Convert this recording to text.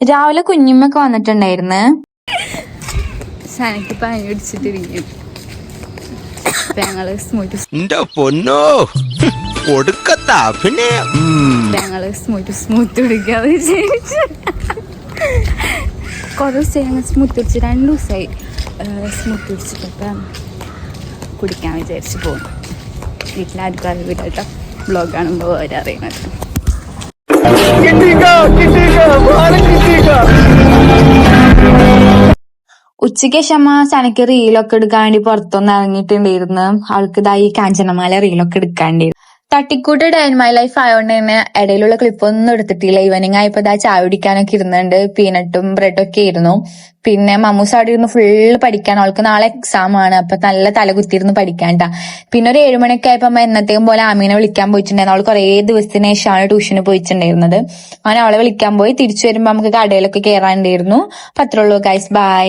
രാവിലെ കുഞ്ഞിമ്മൊക്കെ വന്നിട്ടുണ്ടായിരുന്നു. സനക്ക് പനി പിടിച്ചിട്ടിരിക്കും. ഞങ്ങള് സ്മൂത്ത് കുടിക്കാതെ കൊറേ ദിവസമായി ഞങ്ങൾ സ്മൂത്ത് കുടിച്ച് 2 ദിവസമായി സ്മൂത്ത് കുടിച്ചിട്ടൊക്കെ കുടിക്കാൻ വിചാരിച്ച് പോകും. വീട്ടിലാർക്കും അറിയില്ല കേട്ടോ, ബ്ലോഗ് കാണുമ്പോൾ അവരറിയണത്. ഉച്ചയ്ക്ക് ക്ഷമ സനക്ക് റീലൊക്കെ എടുക്കാൻ വേണ്ടി പുറത്തൊന്ന് ഇറങ്ങിയിട്ടുണ്ടായിരുന്നു. അവൾക്ക് ഇതായി കാഞ്ചനമാല റീലൊക്കെ എടുക്കാണ്ടായിരുന്നു. തട്ടിക്കൂട്ട് ഡേ ഇൻ മൈ ലൈഫ് ആയതുകൊണ്ട് തന്നെ ഇടയിലുള്ള ക്ലിപ്പൊന്നും എടുത്തിട്ടില്ല. ഈവനിങ് ആയപ്പോ ഇതാ ചായ കുടിക്കാനൊക്കെ ഇരുന്നുണ്ട്. പീനട്ടും ബ്രെഡും ഒക്കെ ആയിരുന്നു. പിന്നെ മമ്മൂസ് അവിടെ ഇരുന്ന് ഫുള്ള് പഠിക്കാൻ. അവൾക്ക് നാളെ എക്സാം ആണ്. അപ്പൊ നല്ല തലകുത്തിയിരുന്ന് പഠിക്കാണ്ടാ. പിന്നെ ഒരു 7 മണിയൊക്കെ ആയപ്പോ അമ്മ എന്നത്തെയും പോലെ ആമീനെ വിളിക്കാൻ പോയിട്ടുണ്ടായിരുന്നു. അവൾ കുറേ ദിവസത്തിന് ശേഷമാണ് ട്യൂഷന് പോയിട്ടുണ്ടായിരുന്നത്. അങ്ങനെ അവളെ വിളിക്കാൻ പോയി. തിരിച്ചു വരുമ്പോ നമുക്ക് കടയിലൊക്കെ കയറാണ്ടായിരുന്നു. അപ്പൊ അത്രേ ഉള്ളൂ ഗൈസ്, ബൈ.